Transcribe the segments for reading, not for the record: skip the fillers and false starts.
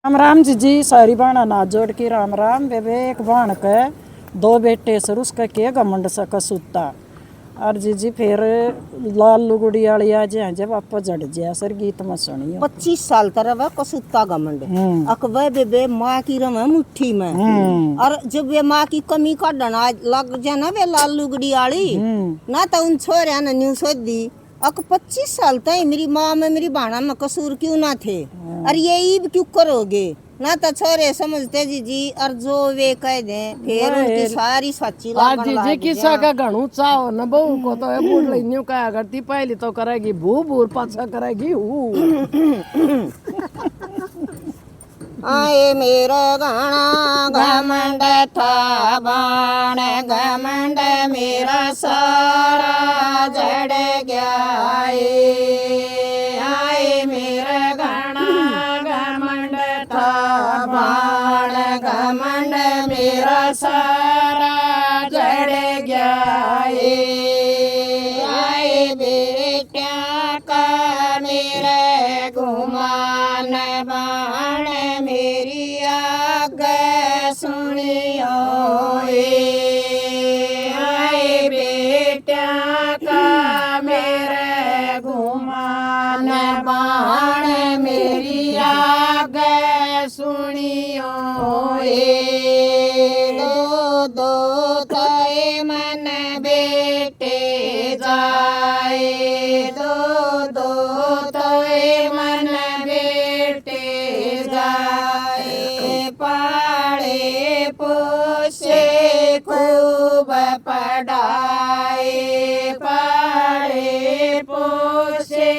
राम राम जी सारी बाणा ना जोड़ के राम राम बेबे एक बाण के दो बेटे सर उसका के घमंड सा कसूता और जी फिर लाल लुगड़ी वाली आज जब आप जड़ जया सर गीत में सुनियो 25 साल तरह कसूता घमंड अकबे बेबे माँ की रम मुट्ठी में और जब वे माँ की कमी का डना लग जाए ना वे लाल लुगड़ी वाली ना तो उन छोरे ने न्यू सोच दी अक 25 साल तक मेरी माँ में मेरी बाणा में कसूर क्यों ना थे और ये ईब क्यों करोगे ना तो छोरे समझते जी और जो वे कह दे फिर उनकी सारी सच्ची लागन जी जी किसा का घणू चाहो न बहू को तो बूढ़ लेन्यू का करती पहली तो करेगी भू भूर पाछा करेगी हु आए मेरा गाना घमंड था बाण घमंड मेरा सारा जड़ गया आए मेरा गाना घमंड था बाण घमंड मेरा सारा जड़ गया आए बेटा का मेरे गुमान बाण मेरी आग सुनियो आए बेटा का मेरे गुमान बाण मेरी आग सुनियो दो दो तय मन बेटे जाए दो दो तय मन बेटे जाए पाले पोसे खूब पढ़ाए पाले पोसे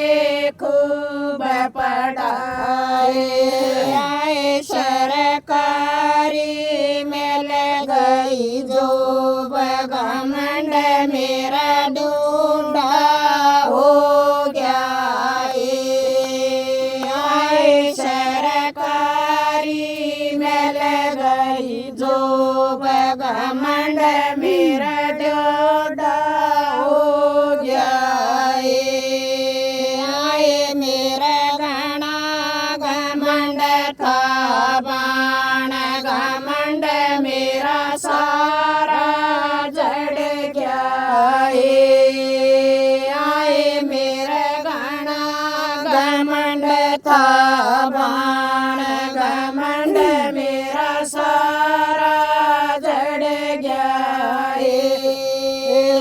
खूब पढ़ाए आए सरकारी मिल गई जो घमंड मेरा ढूंढा हो गया आए सरकारी मिल गई जो घमंड मेरा ढूंढा हो गया आए मेरा गाना घमंड था बाण घमंड मेरा सारा जड़ गया आए मेरा गाना घमंड था बाण घमंड मेरा सारा जड़ गया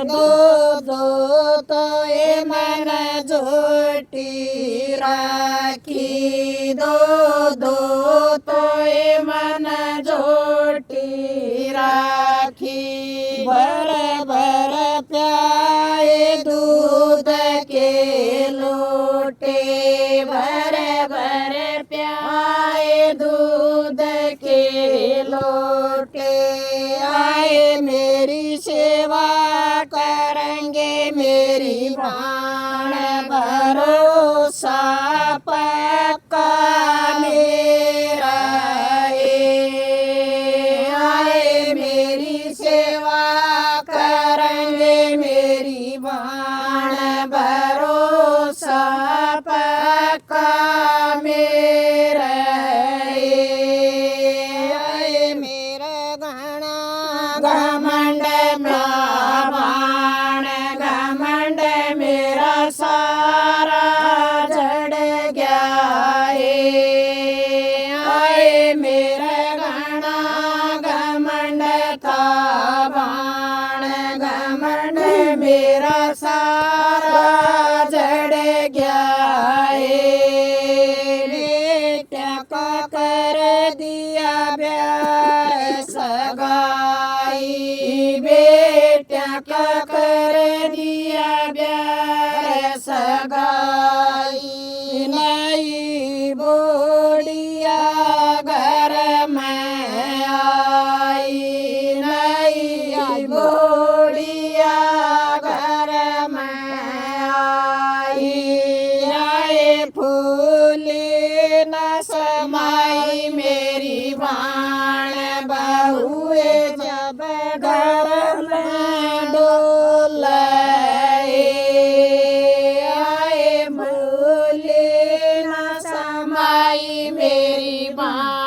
दो दो तो ये मन जोटी राखी दो दो तो ये मन जोटी राखी भर भर प्याए दूध के लोटे भर भर प्याए दूध के लोटे आए मेरी सेवा करेंगे मेरी बाण भरोसा पक्का मेरा आए मेरी सेवा करेंगे मेरी बाण भरोसा पक्का मेरा आए मेरा गाना घमंड बाण घमंड मेरा सारा जड़ गया आए मेरा गाना घमंड था बाण घमंड मेरा सारा जड़ गया बेटा का कर दिया प्यार सगाई बेटा का कर दिया प्यार सगाई नई बोड़िया घर में आई नई बोड़िया घर में आई आए फूली न समाई मेरी बाण बहुए जब घर में डोल आए भूले न समाई मेरी बाण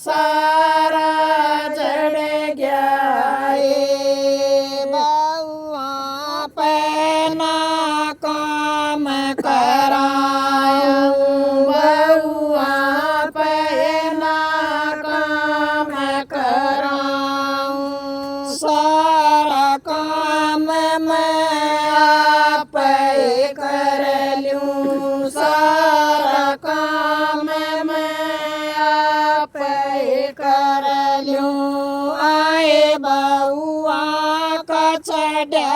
सारा जड़ गया बाउआ पैना काम कराऊं बउआ पैना काम कराऊं सारा काम मैं आप कर लूं सारा काम मैं आप कर लूं आए बउआ का चढ़ा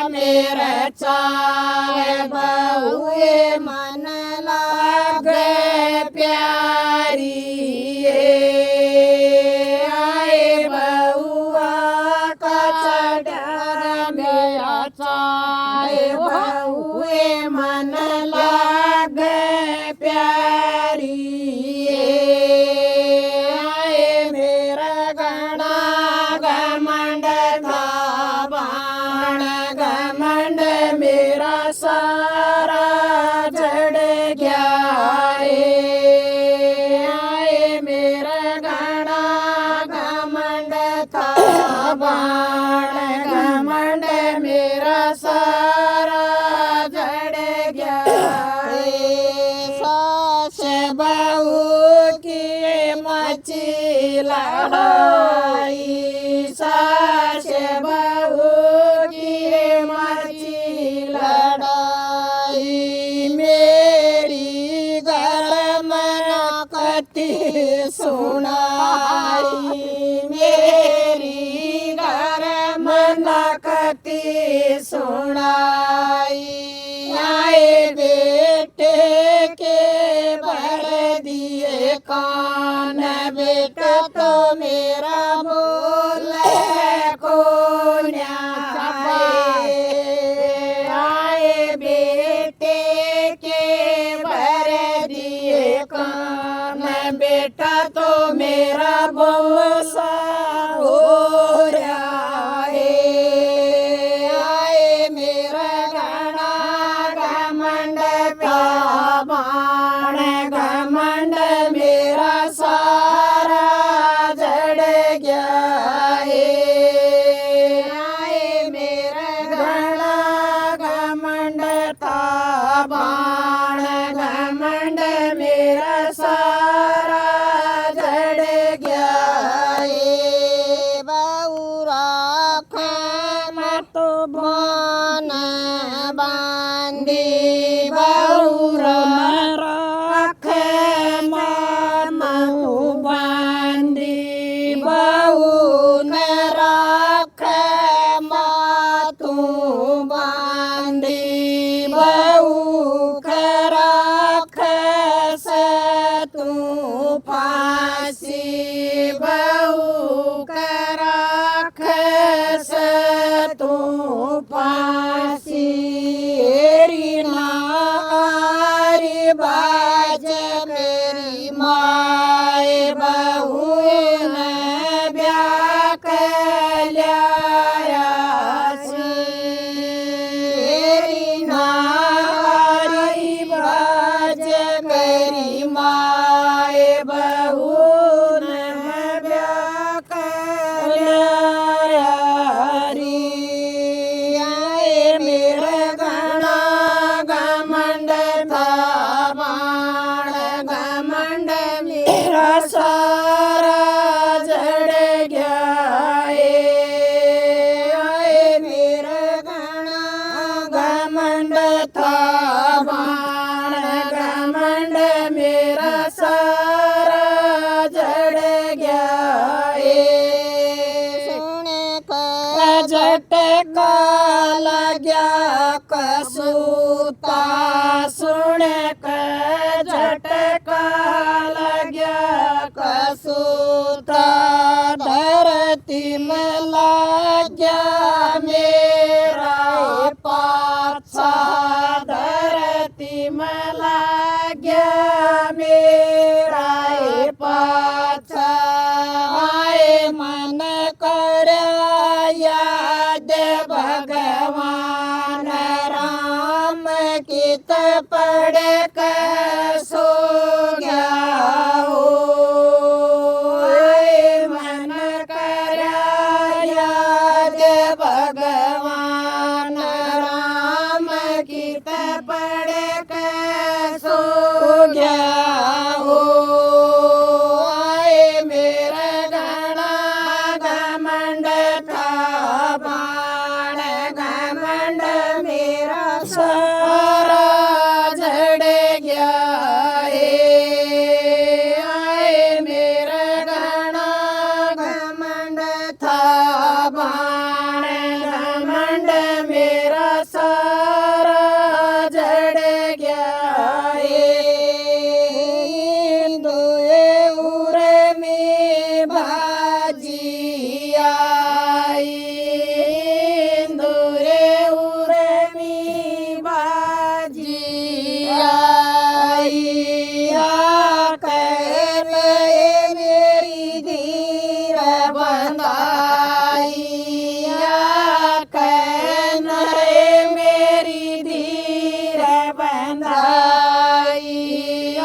मेरा चाल बहुए मन लागे प्यारी आए बउआ का चढ़ा मेरा चाहे बहुए मन लागे प्यारी आए मेरा गणा घमंड था बाण घमंड मेरा सारा जड़ गया आए मेरा गणा घमंड था बाण घमंड मेरा सारा जड़ गया सास बहू की मची लड़ाई सास बहू की मची लड़ाई मेरी घर में कति सुनाई मेरी घर में कति सुनाई आए बेटे के भर दिए कान बेटा तो मेरा बोले को आए बेटे के भर दिए कान बेटा तो मेरा बोसा हो रहा है आए मेरा गणा घमंड था बाण घमंड मेरा सारा जड़ गया आए मेरा गणा घमंड था बाण घमंड मेरा सारा जड़ गया बउरा मत बान बांधी बउरा राख मामू बांधी बहू न राख मातू बांधी बहू राख तू फांसी बहू राख तू फांसी री नारी बाज मेरी माए बहू न ब्याह कल्यासी री नारी बाज मेरी माए बहू न ब्याह कल्यासी आए मेरा गणा घमंड था बाण घमंड मेरा सारा जड़ गया आए मेरा गणा घमंड था बाण घमंड मेरा सारा जड़ गया सुने का झटका लग्या कसूता सुन के झटका लग्या कसूता धरती में लाग्या मेरा पाछा धरती में लाग्या मेरा पाछा आए मन कर याद भगवान राम कित पढ़ कर सो गया हो बाण घमंड मेरा सारा जड़ गया हिंदुए उरे में बाजी आई हिंदुए उरे में बाजी आई कहन मेरी धीर बंधाई कहन मेरी धीर बंधाई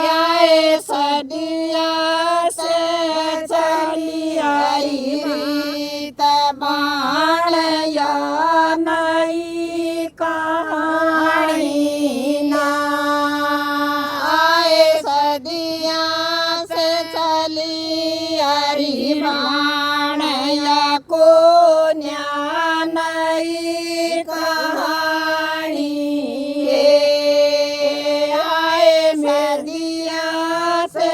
आए सदिया से चली आई बाण या नई कहानी ना आए सदिया से चली हरी बाण या को नई कहानी आए सदिया से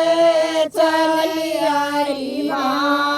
चली हरी बाण